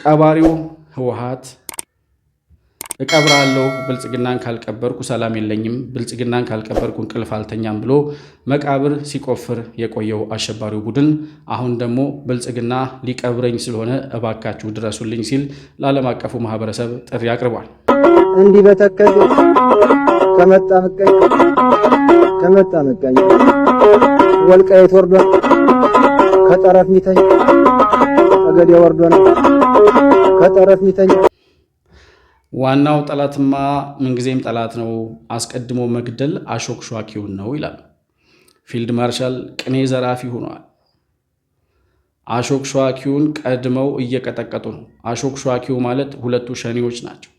ቀባሪው ህወሓት እቀብራለሁ ብልጽግናን ካልቀበርኩ ሰላም የለኝም፣ ብልጽግናን ካልቀበርኩ እንቅልፍ አልተኛም ብሎ መቃብር ሲቆፍር የቆየው አሸባሪው ቡድን አሁን ደግሞ ብልጽግና ሊቀብረኝ ስለሆነ እባካችሁ ድረሱልኝ ሲል ለዓለም አቀፉ ማህበረሰብ ጥሪ አቅርቧል። እንዲህ በተከለ ከመጣ መቀኝ ወልቃይት ወርዶ ከጠረፍ ሚተኝ አገዴ ወርዶ ነው ከጠረፍ ሚተኝ። ዋናው ጠላትማ ምንጊዜም ጠላት ነው፣ አስቀድሞ መግደል አሾክሿኪውን ነው ይላል ፊልድ ማርሻል። ቅኔ ዘራፊ ሆኗል። አሾክሿኪውን ቀድመው እየቀጠቀጡ ነው። አሾክሿኪው ማለት ሁለቱ ሸኔዎች ናቸው።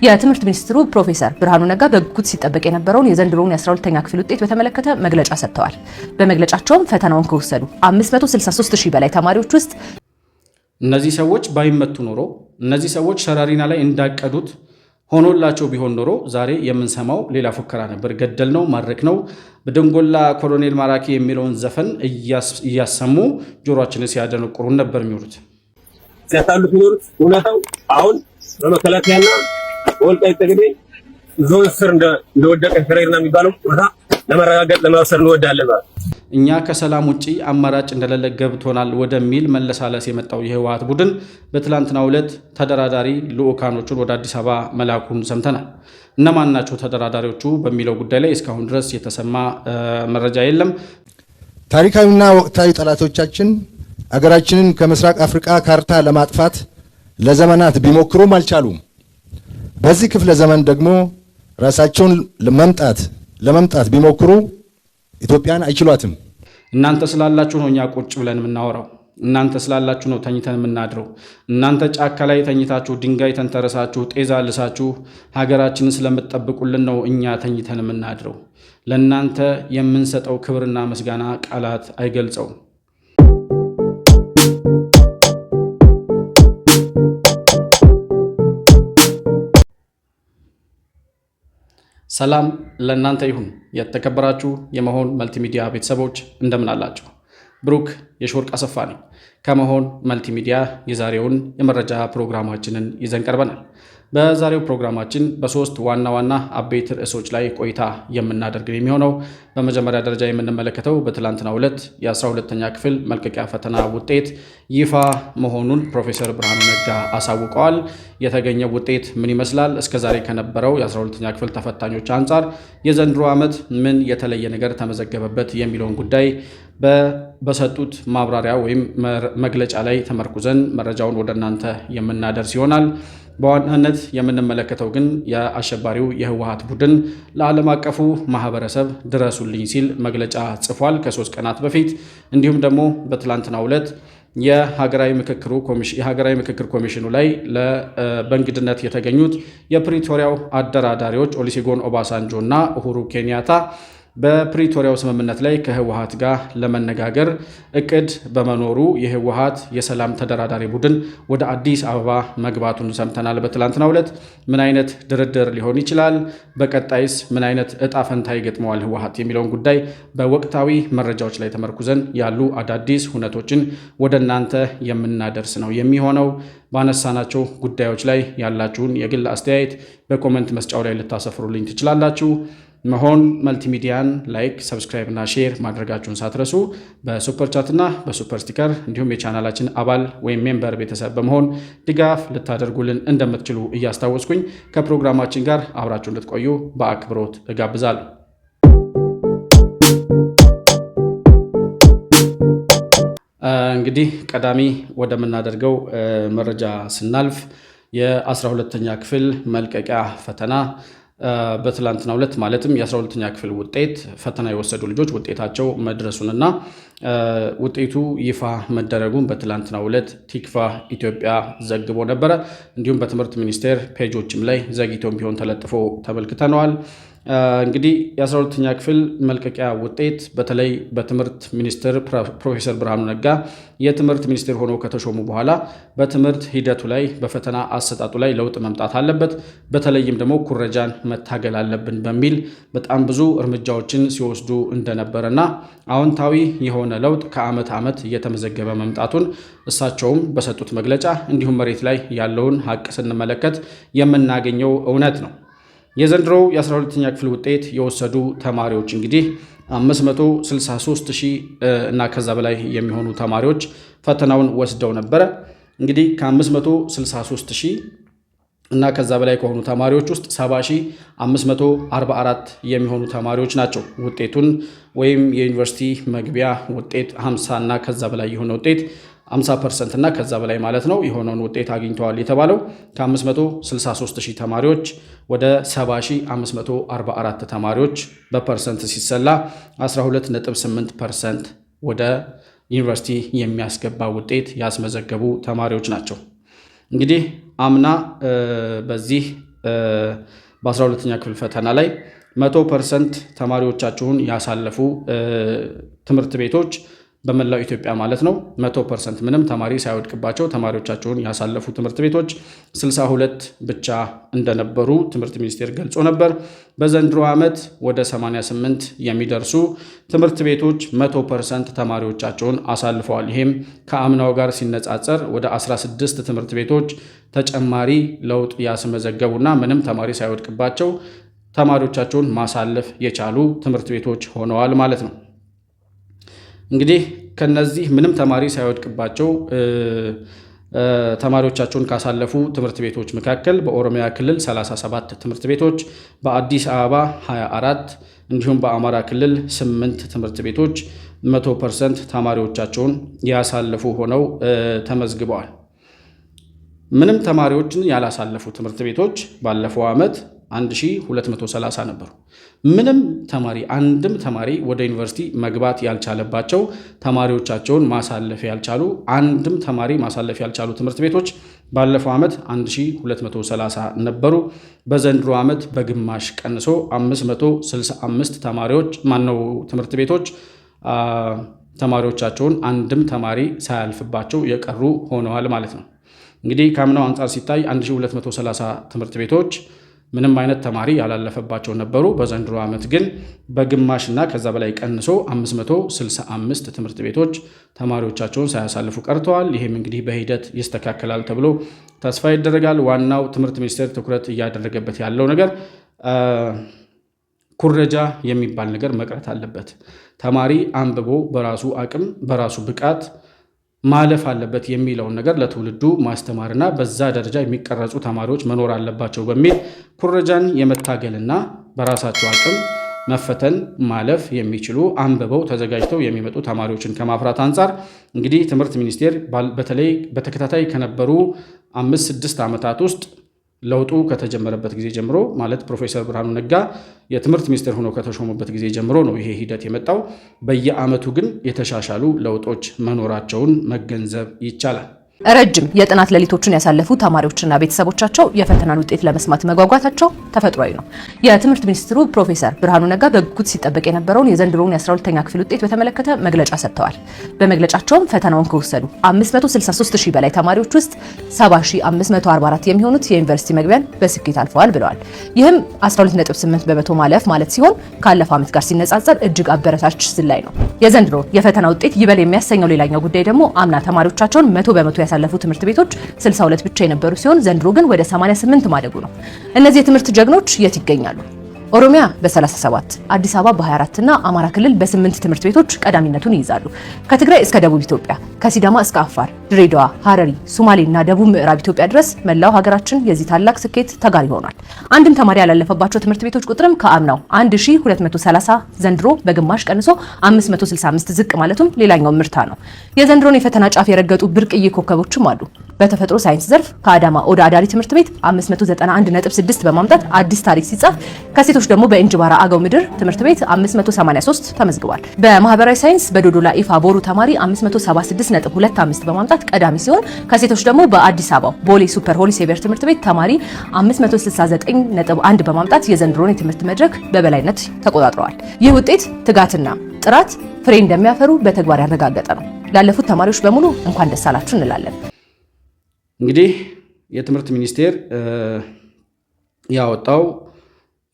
የትምህርት ሚኒስትሩ ፕሮፌሰር ብርሃኑ ነጋ በጉጉት ሲጠበቅ የነበረውን የዘንድሮውን የ12ኛ ክፍል ውጤት በተመለከተ መግለጫ ሰጥተዋል። በመግለጫቸውም ፈተናውን ከወሰዱ 563,000 በላይ ተማሪዎች ውስጥ እነዚህ ሰዎች ባይመቱ ኖሮ፣ እነዚህ ሰዎች ሸራሪና ላይ እንዳቀዱት ሆኖላቸው ቢሆን ኖሮ ዛሬ የምንሰማው ሌላ ፉከራ ነበር። ገደል ነው፣ ማድረክ ነው፣ በደንጎላ ኮሎኔል ማራኪ የሚለውን ዘፈን እያሰሙ ጆሮአችንን ሲያደነቁሩን ነበር የሚውሉት ሲያታሉት የሚኖሩት። እውነታው አሁን በመከላከያና ወልቃይት ጠገዴ ዞን ስር እንደወደቀ ፍሬና የሚባለው ቦታ ለመረጋገጥ ለማውሰድ እንወዳለን ማለት። እኛ ከሰላም ውጪ አማራጭ እንደሌለ ገብቶናል ወደሚል መለሳለስ የመጣው የህወሓት ቡድን በትላንትናው ዕለት ተደራዳሪ ልዑካኖቹን ወደ አዲስ አበባ መላኩን ሰምተናል። እነማን ናቸው ተደራዳሪዎቹ በሚለው ጉዳይ ላይ እስካሁን ድረስ የተሰማ መረጃ የለም። ታሪካዊና ወቅታዊ ጠላቶቻችን አገራችንን ከምስራቅ አፍሪካ ካርታ ለማጥፋት ለዘመናት ቢሞክሩም አልቻሉም። በዚህ ክፍለ ዘመን ደግሞ ራሳቸውን ለመምጣት ቢሞክሩ ኢትዮጵያን አይችሏትም። እናንተ ስላላችሁ ነው እኛ ቁጭ ብለን የምናወራው። እናንተ ስላላችሁ ነው ተኝተን የምናድረው። እናንተ ጫካ ላይ ተኝታችሁ ድንጋይ ተንተረሳችሁ ጤዛ ልሳችሁ ሀገራችንን ስለምትጠብቁልን ነው እኛ ተኝተን የምናድረው። ለእናንተ የምንሰጠው ክብርና ምስጋና ቃላት አይገልጸውም። ሰላም ለእናንተ ይሁን። የተከበራችሁ የመሆን መልቲሚዲያ ቤተሰቦች እንደምን አላችሁ? ብሩክ የሾርቅ አሰፋ ነኝ። ከመሆን መልቲሚዲያ የዛሬውን የመረጃ ፕሮግራማችንን ይዘን ቀርበናል። በዛሬው ፕሮግራማችን በሶስት ዋና ዋና አበይት ርዕሶች ላይ ቆይታ የምናደርግ የሚሆነው በመጀመሪያ ደረጃ የምንመለከተው በትላንትናው ዕለት የ12ኛ ክፍል መልቀቂያ ፈተና ውጤት ይፋ መሆኑን ፕሮፌሰር ብርሃኑ ነጋ አሳውቀዋል። የተገኘው ውጤት ምን ይመስላል? እስከዛሬ ከነበረው የ12ኛ ክፍል ተፈታኞች አንጻር የዘንድሮ ዓመት ምን የተለየ ነገር ተመዘገበበት የሚለውን ጉዳይ በሰጡት ማብራሪያ ወይም መግለጫ ላይ ተመርኩዘን መረጃውን ወደ እናንተ የምናደርስ ይሆናል። በዋናነት የምንመለከተው ግን የአሸባሪው የህወሓት ቡድን ለዓለም አቀፉ ማህበረሰብ ድረሱልኝ ሲል መግለጫ ጽፏል ከ3 ቀናት በፊት። እንዲሁም ደግሞ በትላንትናው ዕለት የሀገራዊ ምክክር ኮሚሽኑ ላይ በእንግድነት የተገኙት የፕሪቶሪያው አደራዳሪዎች ኦሉሴጉን ኦባሳንጆ እና ኡሁሩ ኬንያታ በፕሪቶሪያው ስምምነት ላይ ከህወሓት ጋር ለመነጋገር እቅድ በመኖሩ የህወሓት የሰላም ተደራዳሪ ቡድን ወደ አዲስ አበባ መግባቱን ሰምተናል። በትላንትናው ዕለት ምን አይነት ድርድር ሊሆን ይችላል፣ በቀጣይስ ምን አይነት እጣ ፈንታ ይገጥመዋል ህወሓት የሚለውን ጉዳይ በወቅታዊ መረጃዎች ላይ ተመርኩዘን ያሉ አዳዲስ ሁነቶችን ወደ እናንተ የምናደርስ ነው የሚሆነው። ባነሳናቸው ጉዳዮች ላይ ያላችሁን የግል አስተያየት በኮመንት መስጫው ላይ ልታሰፍሩልኝ ትችላላችሁ። መሆን መልቲሚዲያን ላይክ፣ ሰብስክራይብ እና ሼር ማድረጋችሁን ሳትረሱ በሱፐር ቻት እና በሱፐር ስቲከር እንዲሁም የቻናላችን አባል ወይም ሜምበር ቤተሰብ በመሆን ድጋፍ ልታደርጉልን እንደምትችሉ እያስታወስኩኝ ከፕሮግራማችን ጋር አብራችሁ እንድትቆዩ በአክብሮት እጋብዛለሁ። እንግዲህ ቀዳሚ ወደምናደርገው መረጃ ስናልፍ የ12ኛ ክፍል መልቀቂያ ፈተና በትላንትናው ዕለት ማለትም የ12ኛ ክፍል ውጤት ፈተና የወሰዱ ልጆች ውጤታቸው መድረሱንና ውጤቱ ይፋ መደረጉን በትላንትናው ዕለት ቲክቫህ ኢትዮጵያ ዘግቦ ነበረ። እንዲሁም በትምህርት ሚኒስቴር ፔጆችም ላይ ዘግይቶም ቢሆን ተለጥፎ ተመልክተነዋል። እንግዲህ የ12ኛ ክፍል መልቀቂያ ውጤት በተለይ በትምህርት ሚኒስትር ፕሮፌሰር ብርሃኑ ነጋ የትምህርት ሚኒስትር ሆነው ከተሾሙ በኋላ በትምህርት ሂደቱ ላይ በፈተና አሰጣጡ ላይ ለውጥ መምጣት አለበት፣ በተለይም ደግሞ ኩረጃን መታገል አለብን በሚል በጣም ብዙ እርምጃዎችን ሲወስዱ እንደነበረና አዎንታዊ የሆነ የሆነ ለውጥ ከዓመት ዓመት እየተመዘገበ መምጣቱን እሳቸውም በሰጡት መግለጫ እንዲሁም መሬት ላይ ያለውን ሀቅ ስንመለከት የምናገኘው እውነት ነው። የዘንድሮው የ12ኛ ክፍል ውጤት የወሰዱ ተማሪዎች እንግዲህ 563,000 እና ከዛ በላይ የሚሆኑ ተማሪዎች ፈተናውን ወስደው ነበረ። እንግዲህ ከ563,000 እና ከዛ በላይ ከሆኑ ተማሪዎች ውስጥ 70,544 የሚሆኑ ተማሪዎች ናቸው ውጤቱን ወይም የዩኒቨርሲቲ መግቢያ ውጤት 50 እና ከዛ በላይ የሆነ ውጤት 50% እና ከዛ በላይ ማለት ነው የሆነውን ውጤት አግኝተዋል የተባለው። ከ563,000 ተማሪዎች ወደ 70,544 ተማሪዎች በፐርሰንት ሲሰላ 12.8% ወደ ዩኒቨርሲቲ የሚያስገባ ውጤት ያስመዘገቡ ተማሪዎች ናቸው። እንግዲህ አምና በዚህ በ12ኛ ክፍል ፈተና ላይ 100% ተማሪዎቻቸውን ያሳለፉ ትምህርት ቤቶች በመላው ኢትዮጵያ ማለት ነው 100% ምንም ተማሪ ሳይወድቅባቸው ተማሪዎቻቸውን ያሳለፉ ትምህርት ቤቶች 62 ብቻ እንደነበሩ ትምህርት ሚኒስቴር ገልጾ ነበር። በዘንድሮ ዓመት ወደ 88 የሚደርሱ ትምህርት ቤቶች 100% ተማሪዎቻቸውን አሳልፈዋል። ይህም ከአምናው ጋር ሲነጻጸር ወደ 16 ትምህርት ቤቶች ተጨማሪ ለውጥ ያስመዘገቡና ምንም ተማሪ ሳይወድቅባቸው ተማሪዎቻቸውን ማሳለፍ የቻሉ ትምህርት ቤቶች ሆነዋል ማለት ነው። እንግዲህ ከነዚህ ምንም ተማሪ ሳይወድቅባቸው ተማሪዎቻቸውን ካሳለፉ ትምህርት ቤቶች መካከል በኦሮሚያ ክልል 37 ትምህርት ቤቶች፣ በአዲስ አበባ 24 እንዲሁም በአማራ ክልል 8 ትምህርት ቤቶች 100% ተማሪዎቻቸውን ያሳለፉ ሆነው ተመዝግበዋል። ምንም ተማሪዎችን ያላሳለፉ ትምህርት ቤቶች ባለፈው ዓመት 1230 ነበሩ። ምንም ተማሪ አንድም ተማሪ ወደ ዩኒቨርሲቲ መግባት ያልቻለባቸው ተማሪዎቻቸውን ማሳለፍ ያልቻሉ አንድም ተማሪ ማሳለፍ ያልቻሉ ትምህርት ቤቶች ባለፈው ዓመት 1230 ነበሩ። በዘንድሮ ዓመት በግማሽ ቀንሶ 565 ትምህርት ቤቶች ተማሪዎቻቸውን አንድም ተማሪ ሳያልፍባቸው የቀሩ ሆነዋል ማለት ነው። እንግዲህ ከአምናው አንጻር ሲታይ 1230 ትምህርት ቤቶች ምንም አይነት ተማሪ ያላለፈባቸው ነበሩ። በዘንድሮ ዓመት ግን በግማሽና ከዛ በላይ ቀንሶ 565 ትምህርት ቤቶች ተማሪዎቻቸውን ሳያሳልፉ ቀርተዋል። ይህም እንግዲህ በሂደት ይስተካከላል ተብሎ ተስፋ ይደረጋል። ዋናው ትምህርት ሚኒስቴር ትኩረት እያደረገበት ያለው ነገር ኩረጃ የሚባል ነገር መቅረት አለበት። ተማሪ አንብቦ በራሱ አቅም በራሱ ብቃት ማለፍ አለበት የሚለውን ነገር ለትውልዱ ማስተማርና በዛ ደረጃ የሚቀረጹ ተማሪዎች መኖር አለባቸው በሚል ኩረጃን የመታገልና በራሳቸው አቅም መፈተን ማለፍ የሚችሉ አንብበው ተዘጋጅተው የሚመጡ ተማሪዎችን ከማፍራት አንጻር እንግዲህ ትምህርት ሚኒስቴር በተለይ በተከታታይ ከነበሩ 5-6 ዓመታት ውስጥ ለውጡ ከተጀመረበት ጊዜ ጀምሮ ማለት ፕሮፌሰር ብርሃኑ ነጋ የትምህርት ሚኒስቴር ሆነው ከተሾሙበት ጊዜ ጀምሮ ነው ይሄ ሂደት የመጣው። በየዓመቱ ግን የተሻሻሉ ለውጦች መኖራቸውን መገንዘብ ይቻላል። ረጅም የጥናት ሌሊቶችን ያሳለፉ ተማሪዎችና ቤተሰቦቻቸው የፈተናን ውጤት ለመስማት መጓጓታቸው ተፈጥሯዊ ነው። የትምህርት ሚኒስትሩ ፕሮፌሰር ብርሃኑ ነጋ በጉጉት ሲጠበቅ የነበረውን የዘንድሮውን የ12ኛ ክፍል ውጤት በተመለከተ መግለጫ ሰጥተዋል። በመግለጫቸውም ፈተናውን ከወሰዱ 563,000 በላይ ተማሪዎች ውስጥ 70,544 የሚሆኑት የዩኒቨርሲቲ መግቢያን በስኬት አልፈዋል ብለዋል። ይህም 12.8% ማለፍ ማለት ሲሆን ካለፈው ዓመት ጋር ሲነጻጸር እጅግ አበረታች ዝላይ ነው። የዘንድሮ የፈተና ውጤት ይበል የሚያሰኘው ሌላኛው ጉዳይ ደግሞ አምና ተማሪዎቻቸውን 100% ያሳለፉ ትምህርት ቤቶች 62 ብቻ የነበሩ ሲሆን ዘንድሮ ግን ወደ 88 ማደጉ ነው። እነዚህ የትምህርት ጀግኖች የት ይገኛሉ? ኦሮሚያ በ37፣ አዲስ አበባ በ24 እና አማራ ክልል በ8 ትምህርት ቤቶች ቀዳሚነቱን ይይዛሉ። ከትግራይ እስከ ደቡብ ኢትዮጵያ፣ ከሲዳማ እስከ አፋር፣ ድሬዳዋ፣ ሐረሪ፣ ሶማሌ እና ደቡብ ምዕራብ ኢትዮጵያ ድረስ መላው ሀገራችን የዚህ ታላቅ ስኬት ተጋሪ ሆኗል። አንድም ተማሪ ያላለፈባቸው ትምህርት ቤቶች ቁጥርም ከአምናው 1230 ዘንድሮ በግማሽ ቀንሶ 565 ዝቅ ማለቱም ሌላኛው ምርታ ነው። የዘንድሮን የፈተና ጫፍ የረገጡ ብርቅዬ ኮከቦችም አሉ። በተፈጥሮ ሳይንስ ዘርፍ ከአዳማ ኦዳ አዳሪ ትምህርት ቤት 591.6 በማምጣት አዲስ ታሪክ ሲጻፍ ከሴቶች ደግሞ በእንጅባራ አገው ምድር ትምህርት ቤት 583 ተመዝግቧል። በማህበራዊ ሳይንስ በዶዶላ ኢፋ ቦሩ ተማሪ 576.25 በማምጣት ቀዳሚ ሲሆን ከሴቶች ደግሞ በአዲስ አበባ ቦሌ ሱፐር ሆሊ ሴቪየር ትምህርት ቤት ተማሪ 569.1 በማምጣት የዘንድሮን የትምህርት መድረክ በበላይነት ተቆጣጥረዋል። ይህ ውጤት ትጋትና ጥራት ፍሬ እንደሚያፈሩ በተግባር ያረጋገጠ ነው። ላለፉት ተማሪዎች በሙሉ እንኳን ደስ አላችሁ እንላለን። እንግዲህ የትምህርት ሚኒስቴር ያወጣው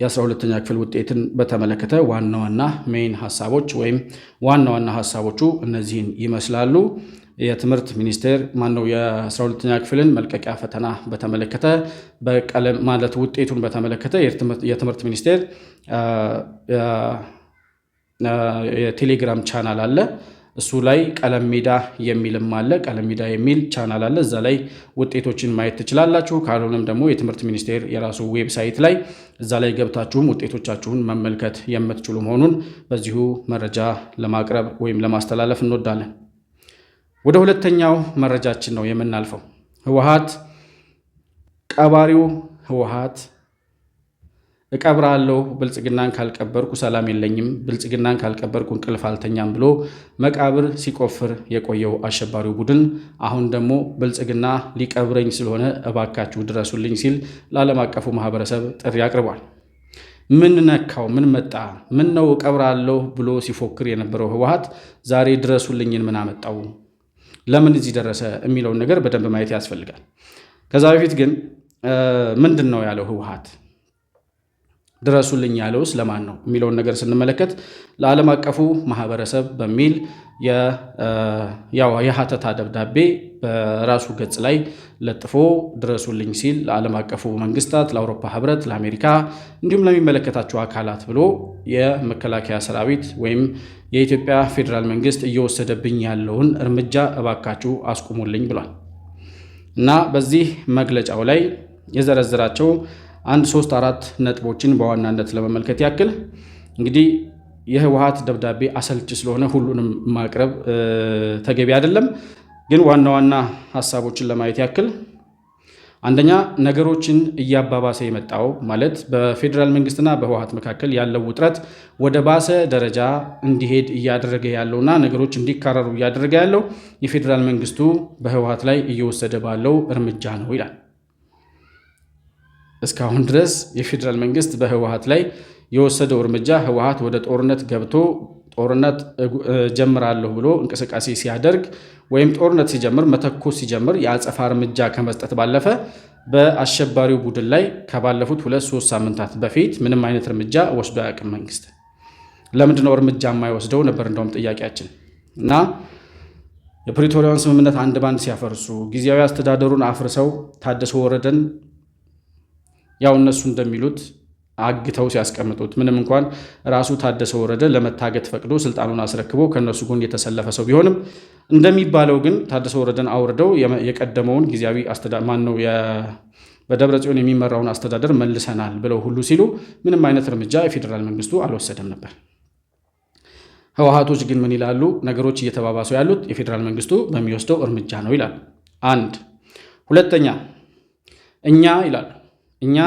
የ12ኛ ክፍል ውጤትን በተመለከተ ዋና ዋና ሜይን ሐሳቦች ወይም ዋና ዋና ሐሳቦቹ እነዚህን ይመስላሉ። የትምህርት ሚኒስቴር የ12ኛ ክፍልን መልቀቂያ ፈተና በተመለከተ በቀለም ማለት ውጤቱን በተመለከተ የትምህርት ሚኒስቴር የቴሌግራም ቻናል አለ። እሱ ላይ ቀለም ሜዳ የሚልም አለ። ቀለም ሜዳ የሚል ቻናል አለ። እዛ ላይ ውጤቶችን ማየት ትችላላችሁ። ካልሆነም ደግሞ የትምህርት ሚኒስቴር የራሱ ዌብሳይት ላይ እዛ ላይ ገብታችሁም ውጤቶቻችሁን መመልከት የምትችሉ መሆኑን በዚሁ መረጃ ለማቅረብ ወይም ለማስተላለፍ እንወዳለን። ወደ ሁለተኛው መረጃችን ነው የምናልፈው። ህወሓት ቀባሪው ህወሓት እቀብራለሁ ብልጽግናን ካልቀበርኩ ሰላም የለኝም፣ ብልጽግናን ካልቀበርኩ እንቅልፍ አልተኛም ብሎ መቃብር ሲቆፍር የቆየው አሸባሪው ቡድን አሁን ደግሞ ብልጽግና ሊቀብረኝ ስለሆነ እባካችሁ ድረሱልኝ ሲል ለዓለም አቀፉ ማህበረሰብ ጥሪ አቅርቧል። ምን ነካው? ምን መጣ? ምን ነው እቀብራለሁ ብሎ ሲፎክር የነበረው ህወሓት ዛሬ ድረሱልኝን ምን አመጣው? ለምን እዚህ ደረሰ የሚለውን ነገር በደንብ ማየት ያስፈልጋል። ከዛ በፊት ግን ምንድን ነው ያለው ህወሓት? ድረሱልኝ ያለውስ ለማን ነው የሚለውን ነገር ስንመለከት ለዓለም አቀፉ ማህበረሰብ በሚል የሀተታ ደብዳቤ በራሱ ገጽ ላይ ለጥፎ ድረሱልኝ ሲል ለዓለም አቀፉ መንግስታት፣ ለአውሮፓ ህብረት፣ ለአሜሪካ እንዲሁም ለሚመለከታቸው አካላት ብሎ የመከላከያ ሰራዊት ወይም የኢትዮጵያ ፌዴራል መንግስት እየወሰደብኝ ያለውን እርምጃ እባካችሁ አስቁሙልኝ ብሏል እና በዚህ መግለጫው ላይ የዘረዘራቸው 1-3-4 ነጥቦችን በዋናነት ለመመልከት ያክል እንግዲህ የህወሓት ደብዳቤ አሰልች ስለሆነ ሁሉንም ማቅረብ ተገቢ አይደለም። ግን ዋና ዋና ሐሳቦችን ለማየት ያክል አንደኛ ነገሮችን እያባባሰ የመጣው ማለት በፌዴራል መንግስትና በህወሓት መካከል ያለው ውጥረት ወደ ባሰ ደረጃ እንዲሄድ እያደረገ ያለውና ነገሮች እንዲካረሩ እያደረገ ያለው የፌዴራል መንግስቱ በህወሓት ላይ እየወሰደ ባለው እርምጃ ነው ይላል። እስካሁን ድረስ የፌዴራል መንግስት በህወሓት ላይ የወሰደው እርምጃ ህወሓት ወደ ጦርነት ገብቶ ጦርነት ጀምራለሁ ብሎ እንቅስቃሴ ሲያደርግ ወይም ጦርነት ሲጀምር መተኮስ ሲጀምር የአጸፋ እርምጃ ከመስጠት ባለፈ በአሸባሪው ቡድን ላይ ከባለፉት 2-3 ሳምንታት በፊት ምንም አይነት እርምጃ ወስዶ አያውቅም። መንግስት ለምንድነው እርምጃ የማይወስደው ነበር እንደውም ጥያቄያችን እና የፕሪቶሪያውን ስምምነት አንድ ባንድ ሲያፈርሱ ጊዜያዊ አስተዳደሩን አፍርሰው ታደሰ ወረደን ያው እነሱ እንደሚሉት አግተው ሲያስቀምጡት ምንም እንኳን ራሱ ታደሰ ወረደ ለመታገት ፈቅዶ ስልጣኑን አስረክቦ ከነሱ ጎን የተሰለፈ ሰው ቢሆንም እንደሚባለው ግን ታደሰ ወረደን አውርደው የቀደመውን ጊዜያዊ አስተዳደር በደብረጽዮን የሚመራውን አስተዳደር መልሰናል ብለው ሁሉ ሲሉ ምንም አይነት እርምጃ የፌዴራል መንግስቱ አልወሰደም ነበር። ህወሓቶች ግን ምን ይላሉ? ነገሮች እየተባባሱ ያሉት የፌዴራል መንግስቱ በሚወስደው እርምጃ ነው ይላሉ። አንድ ሁለተኛ እኛ ይላሉ እኛ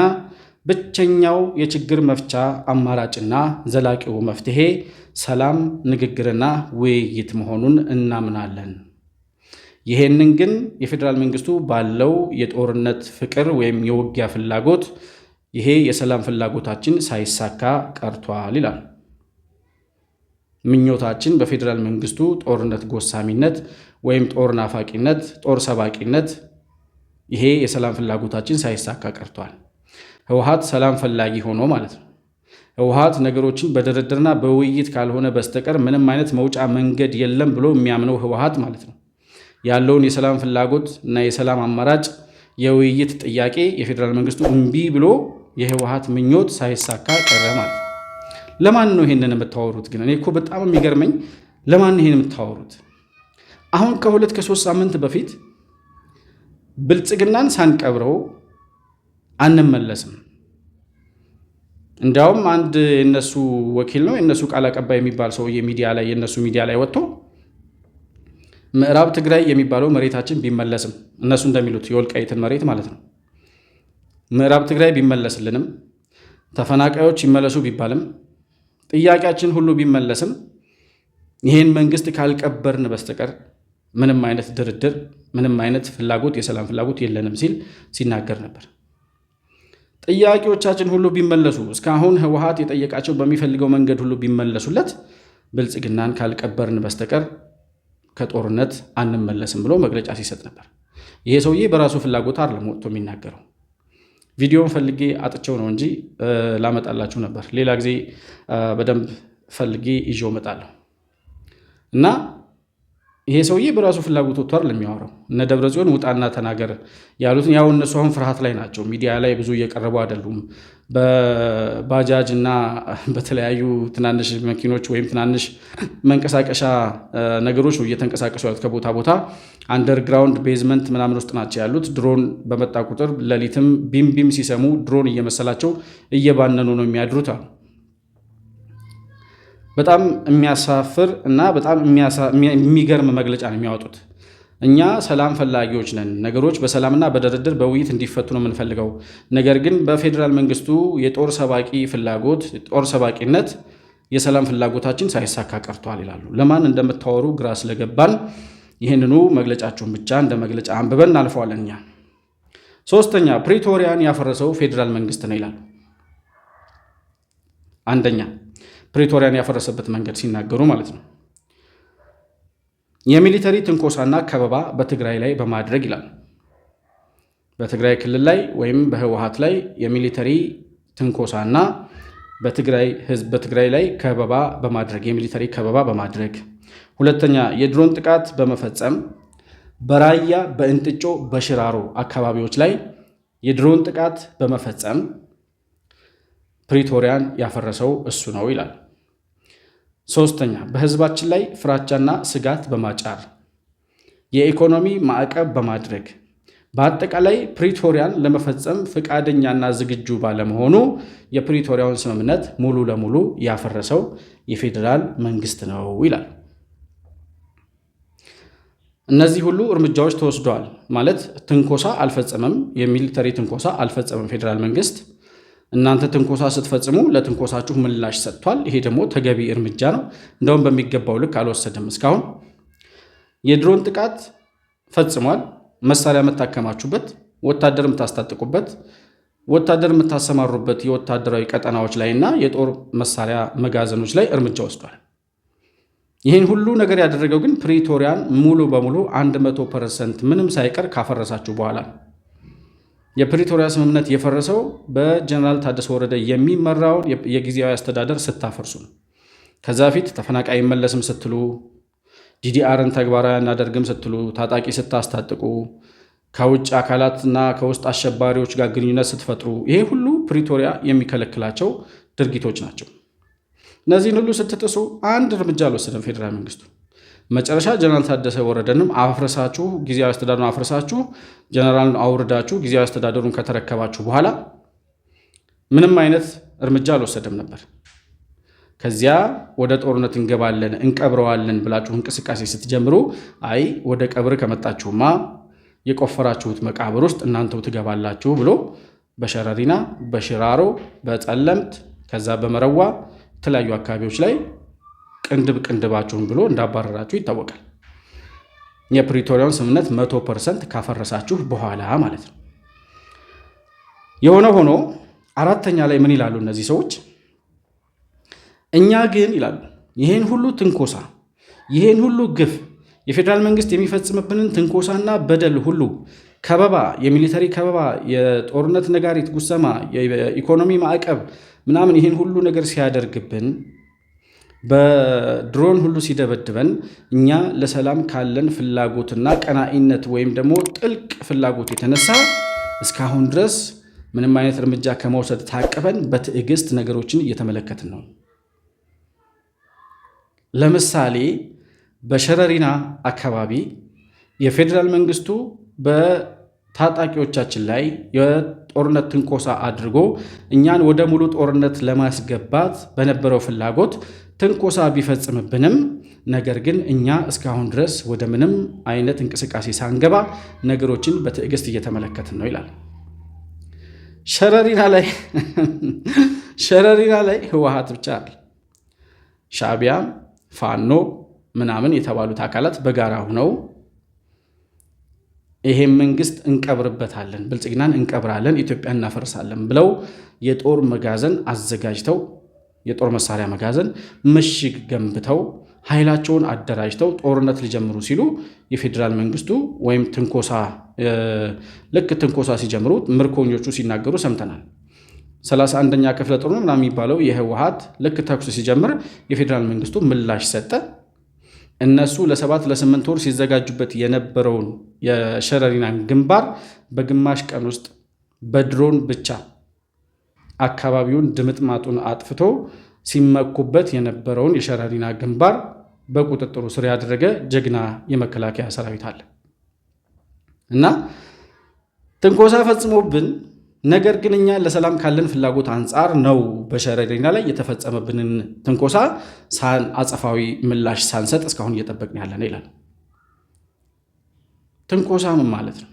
ብቸኛው የችግር መፍቻ አማራጭና ዘላቂው መፍትሄ ሰላም፣ ንግግርና ውይይት መሆኑን እናምናለን። ይሄንን ግን የፌዴራል መንግስቱ ባለው የጦርነት ፍቅር ወይም የውጊያ ፍላጎት ይሄ የሰላም ፍላጎታችን ሳይሳካ ቀርቷል ይላል። ምኞታችን በፌዴራል መንግስቱ ጦርነት ጎሳሚነት ወይም ጦር ናፋቂነት፣ ጦር ሰባቂነት ይሄ የሰላም ፍላጎታችን ሳይሳካ ቀርቷል። ህወሓት ሰላም ፈላጊ ሆኖ ማለት ነው። ህወሓት ነገሮችን በድርድርና በውይይት ካልሆነ በስተቀር ምንም አይነት መውጫ መንገድ የለም ብሎ የሚያምነው ህወሓት ማለት ነው ያለውን የሰላም ፍላጎት እና የሰላም አማራጭ የውይይት ጥያቄ የፌዴራል መንግስቱ እምቢ ብሎ የህወሓት ምኞት ሳይሳካ ቀረ ማለት ነው። ለማን ነው ይሄንን የምታወሩት ግን? እኔ እኮ በጣም የሚገርመኝ ለማን ይሄን የምታወሩት? አሁን ከ2-3 ሳምንት በፊት ብልጽግናን ሳንቀብረው አንመለስም። እንዲያውም አንድ የነሱ ወኪል ነው የነሱ ቃል አቀባይ የሚባል ሰውዬ የነሱ ሚዲያ ላይ ወጥቶ ምዕራብ ትግራይ የሚባለው መሬታችን ቢመለስም እነሱ እንደሚሉት የወልቃይትን መሬት ማለት ነው ምዕራብ ትግራይ ቢመለስልንም ተፈናቃዮች ይመለሱ ቢባልም ጥያቄያችን ሁሉ ቢመለስም ይሄን መንግስት ካልቀበርን በስተቀር ምንም አይነት ድርድር ምንም አይነት ፍላጎት የሰላም ፍላጎት የለንም ሲል ሲናገር ነበር። ጥያቄዎቻችን ሁሉ ቢመለሱ እስካሁን ህወሓት የጠየቃቸው በሚፈልገው መንገድ ሁሉ ቢመለሱለት ብልጽግናን ካልቀበርን በስተቀር ከጦርነት አንመለስም ብሎ መግለጫ ሲሰጥ ነበር። ይሄ ሰውዬ በራሱ ፍላጎት አይደለም ወጥቶ የሚናገረው። ቪዲዮን ፈልጌ አጥቼው ነው እንጂ ላመጣላችሁ ነበር። ሌላ ጊዜ በደንብ ፈልጌ ይዤው እመጣለሁ። እና ይሄ ሰውዬ በራሱ ፍላጎት ወጥቶ አይደለም የሚያወራው። እነ ደብረጽዮን ውጣና ተናገር ያሉትን ያው እነሱ አሁን ፍርሃት ላይ ናቸው። ሚዲያ ላይ ብዙ እየቀረቡ አይደሉም። በባጃጅ እና በተለያዩ ትናንሽ መኪኖች ወይም ትናንሽ መንቀሳቀሻ ነገሮች ነው እየተንቀሳቀሱ ያሉት ከቦታ ቦታ። አንደርግራውንድ ቤዝመንት ምናምን ውስጥ ናቸው ያሉት። ድሮን በመጣ ቁጥር ሌሊትም ቢምቢም ሲሰሙ ድሮን እየመሰላቸው እየባነኑ ነው የሚያድሩት አሉ። በጣም የሚያሳፍር እና በጣም የሚገርም መግለጫ ነው የሚያወጡት። እኛ ሰላም ፈላጊዎች ነን፣ ነገሮች በሰላምና በድርድር በውይይት እንዲፈቱ ነው የምንፈልገው። ነገር ግን በፌዴራል መንግስቱ የጦር ሰባቂ ፍላጎት ጦር ሰባቂነት የሰላም ፍላጎታችን ሳይሳካ ቀርቷል ይላሉ። ለማን እንደምታወሩ ግራ ስለገባን ይህንኑ መግለጫቸውን ብቻ እንደ መግለጫ አንብበን እናልፈዋለን። እኛ ሶስተኛ ፕሪቶሪያን ያፈረሰው ፌዴራል መንግስት ነው ይላሉ። አንደኛ ፕሪቶሪያን ያፈረሰበት መንገድ ሲናገሩ ማለት ነው የሚሊተሪ ትንኮሳና ከበባ በትግራይ ላይ በማድረግ ይላል። በትግራይ ክልል ላይ ወይም በህወሓት ላይ የሚሊተሪ ትንኮሳና በትግራይ ላይ ከበባ በማድረግ የሚሊተሪ ከበባ በማድረግ ሁለተኛ የድሮን ጥቃት በመፈጸም በራያ በእንጥጮ በሽራሮ አካባቢዎች ላይ የድሮን ጥቃት በመፈጸም ፕሪቶሪያን ያፈረሰው እሱ ነው ይላል። ሶስተኛ በህዝባችን ላይ ፍራቻና ስጋት በማጫር የኢኮኖሚ ማዕቀብ በማድረግ በአጠቃላይ ፕሪቶሪያን ለመፈጸም ፈቃደኛና ዝግጁ ባለመሆኑ የፕሪቶሪያውን ስምምነት ሙሉ ለሙሉ ያፈረሰው የፌዴራል መንግስት ነው ይላል። እነዚህ ሁሉ እርምጃዎች ተወስደዋል ማለት ትንኮሳ አልፈጸመም፣ የሚሊተሪ ትንኮሳ አልፈጸመም ፌዴራል መንግስት። እናንተ ትንኮሳ ስትፈጽሙ ለትንኮሳችሁ ምላሽ ሰጥቷል። ይሄ ደግሞ ተገቢ እርምጃ ነው። እንደውም በሚገባው ልክ አልወሰደም። እስካሁን የድሮን ጥቃት ፈጽሟል። መሳሪያ የምታከማችሁበት፣ ወታደር የምታስታጥቁበት፣ ወታደር የምታሰማሩበት የወታደራዊ ቀጠናዎች ላይ እና የጦር መሳሪያ መጋዘኖች ላይ እርምጃ ወስዷል። ይህን ሁሉ ነገር ያደረገው ግን ፕሪቶሪያን ሙሉ በሙሉ 100% ምንም ሳይቀር ካፈረሳችሁ በኋላ ነው። የፕሪቶሪያ ስምምነት የፈረሰው በጀነራል ታደሰ ወረደ የሚመራውን የጊዜያዊ አስተዳደር ስታፈርሱ ነው። ከዛ በፊት ተፈናቃይ መለስም ስትሉ፣ ዲዲአርን ተግባራዊ እናደርግም ስትሉ፣ ታጣቂ ስታስታጥቁ፣ ከውጭ አካላትና ከውስጥ አሸባሪዎች ጋር ግንኙነት ስትፈጥሩ፣ ይሄ ሁሉ ፕሪቶሪያ የሚከለክላቸው ድርጊቶች ናቸው። እነዚህን ሁሉ ስትጥሱ አንድ እርምጃ አልወሰደም ፌዴራል መንግስቱ። መጨረሻ ጀነራል ታደሰ ወረደንም አፍርሳችሁ ጊዜያዊ አስተዳደሩን አፍርሳችሁ ጀነራልን አውርዳችሁ ጊዜያዊ አስተዳደሩን ከተረከባችሁ በኋላ ምንም አይነት እርምጃ አልወሰደም ነበር። ከዚያ ወደ ጦርነት እንገባለን እንቀብረዋለን ብላችሁ እንቅስቃሴ ስትጀምሩ አይ ወደ ቀብር ከመጣችሁማ የቆፈራችሁት መቃብር ውስጥ እናንተው ትገባላችሁ ብሎ በሸረሪና በሽራሮ በጠለምት ከዛ በመረዋ የተለያዩ አካባቢዎች ላይ ቅንድባችሁን ብሎ እንዳባረራችሁ ይታወቃል። የፕሪቶሪያውን ስምምነት 100% ካፈረሳችሁ በኋላ ማለት ነው። የሆነ ሆኖ አራተኛ ላይ ምን ይላሉ እነዚህ ሰዎች? እኛ ግን ይላሉ ይሄን ሁሉ ትንኮሳ፣ ይሄን ሁሉ ግፍ የፌዴራል መንግስት የሚፈጽምብንን ትንኮሳና በደል ሁሉ ከበባ፣ የሚሊተሪ ከበባ፣ የጦርነት ነጋሪት ጉሰማ፣ የኢኮኖሚ ማዕቀብ ምናምን ይሄን ሁሉ ነገር ሲያደርግብን በድሮን ሁሉ ሲደበድበን እኛ ለሰላም ካለን ፍላጎትና ቀናኢነት ወይም ደግሞ ጥልቅ ፍላጎት የተነሳ እስካሁን ድረስ ምንም አይነት እርምጃ ከመውሰድ ታቅበን በትዕግስት ነገሮችን እየተመለከትን ነው። ለምሳሌ በሸረሪና አካባቢ የፌዴራል መንግስቱ በታጣቂዎቻችን ላይ የጦርነት ትንኮሳ አድርጎ እኛን ወደ ሙሉ ጦርነት ለማስገባት በነበረው ፍላጎት ትንኮሳ ቢፈጽምብንም ነገር ግን እኛ እስካሁን ድረስ ወደ ምንም አይነት እንቅስቃሴ ሳንገባ ነገሮችን በትዕግስት እየተመለከትን ነው ይላል። ሸረሪና ላይ ህወሓት ብቻ አይደል፣ ሻዕቢያ፣ ፋኖ ምናምን የተባሉት አካላት በጋራ ሆነው ይሄን መንግስት እንቀብርበታለን፣ ብልጽግናን እንቀብራለን፣ ኢትዮጵያን እናፈርሳለን ብለው የጦር መጋዘን አዘጋጅተው የጦር መሳሪያ መጋዘን ምሽግ ገንብተው ኃይላቸውን አደራጅተው ጦርነት ሊጀምሩ ሲሉ የፌዴራል መንግስቱ ወይም ትንኮሳ ሲጀምሩ ምርኮኞቹ ሲናገሩ ሰምተናል። 31ኛ ክፍለ ጦር ምናምን የሚባለው የህወሓት ልክ ተኩስ ሲጀምር የፌዴራል መንግስቱ ምላሽ ሰጠ። እነሱ ለ7 ለ8 ወር ሲዘጋጁበት የነበረውን የሸረሪናን ግንባር በግማሽ ቀን ውስጥ በድሮን ብቻ አካባቢውን ድምጥማጡን አጥፍቶ ሲመኩበት የነበረውን የሸረሪና ግንባር በቁጥጥሩ ስር ያደረገ ጀግና የመከላከያ ሰራዊት አለ እና ትንኮሳ ፈጽሞብን፣ ነገር ግን እኛ ለሰላም ካለን ፍላጎት አንጻር ነው በሸረሪና ላይ የተፈጸመብንን ትንኮሳ አጸፋዊ ምላሽ ሳንሰጥ እስካሁን እየጠበቅን ያለን ይላል። ትንኮሳ ምን ማለት ነው?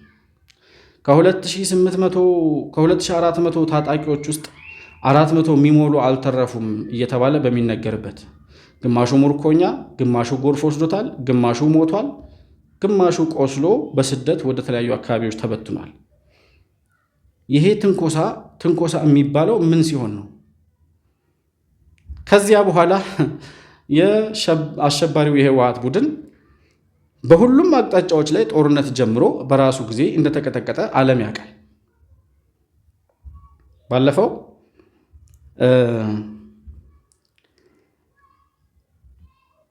ከ2400 ታጣቂዎች ውስጥ 400 የሚሞሉ አልተረፉም እየተባለ በሚነገርበት፣ ግማሹ ምርኮኛ፣ ግማሹ ጎርፍ ወስዶታል፣ ግማሹ ሞቷል፣ ግማሹ ቆስሎ በስደት ወደ ተለያዩ አካባቢዎች ተበትኗል። ይሄ ትንኮሳ የሚባለው ምን ሲሆን ነው? ከዚያ በኋላ የአሸባሪው የህወሓት ቡድን በሁሉም አቅጣጫዎች ላይ ጦርነት ጀምሮ በራሱ ጊዜ እንደተቀጠቀጠ ዓለም ያውቃል። ባለፈው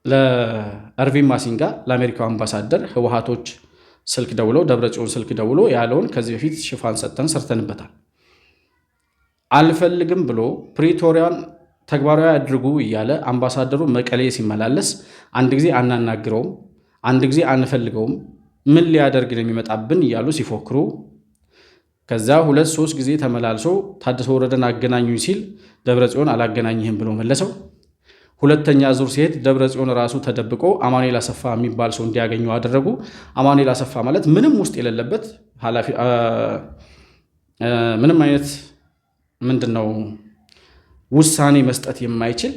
ለአርቪን ማሲንጋ ለአሜሪካው አምባሳደር ህወሓቶች ስልክ ደውለው ደብረጽዮን ስልክ ደውሎ ያለውን ከዚህ በፊት ሽፋን ሰጥተን ሰርተንበታል። አልፈልግም ብሎ ፕሪቶሪያን ተግባራዊ አድርጉ እያለ አምባሳደሩ መቀሌ ሲመላለስ አንድ ጊዜ አናናግረውም፣ አንድ ጊዜ አንፈልገውም፣ ምን ሊያደርግ ነው የሚመጣብን እያሉ ሲፎክሩ፣ ከዛ 2-3 ጊዜ ተመላልሶ ታደሰ ወረደን አገናኙኝ ሲል ደብረጽዮን አላገናኝህም ብሎ መለሰው። ሁለተኛ ዙር ሲሄድ ደብረጽዮን ራሱ ተደብቆ አማኑኤል አሰፋ የሚባል ሰው እንዲያገኙ አደረጉ። አማኑኤል አሰፋ ማለት ምንም ውስጥ የሌለበት ኃላፊ ምንም አይነት ምንድነው ውሳኔ መስጠት የማይችል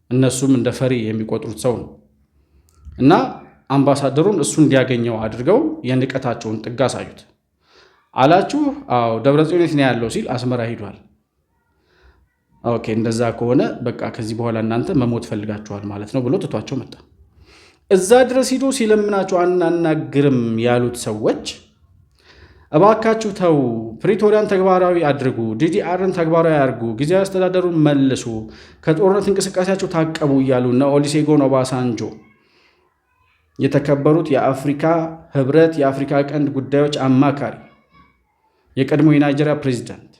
እነሱም እንደ ፈሪ የሚቆጥሩት ሰው ነው እና አምባሳደሩን እሱ እንዲያገኘው አድርገው የንቀታቸውን ጥግ አሳዩት። አላችሁ አዎ ደብረጽዮን የት ነው ያለው ሲል አስመራ ሂዷል። ኦኬ እንደዛ ከሆነ በቃ ከዚህ በኋላ እናንተ መሞት ፈልጋችኋል ማለት ነው ብሎ ትቷቸው መጣ። እዛ ድረስ ሂዶ ሲለምናቸው አናናግርም ያሉት ሰዎች እባካችሁ ተው፣ ፕሪቶሪያን ተግባራዊ አድርጉ፣ ዲዲአርን ተግባራዊ አድርጉ፣ ጊዜያዊ አስተዳደሩን መልሱ፣ ከጦርነት እንቅስቃሴያቸው ታቀቡ እያሉ እነ ኦሉሴጉን ኦባሳንጆ የተከበሩት የአፍሪካ ህብረት የአፍሪካ ቀንድ ጉዳዮች አማካሪ የቀድሞ የናይጄሪያ ፕሬዚዳንት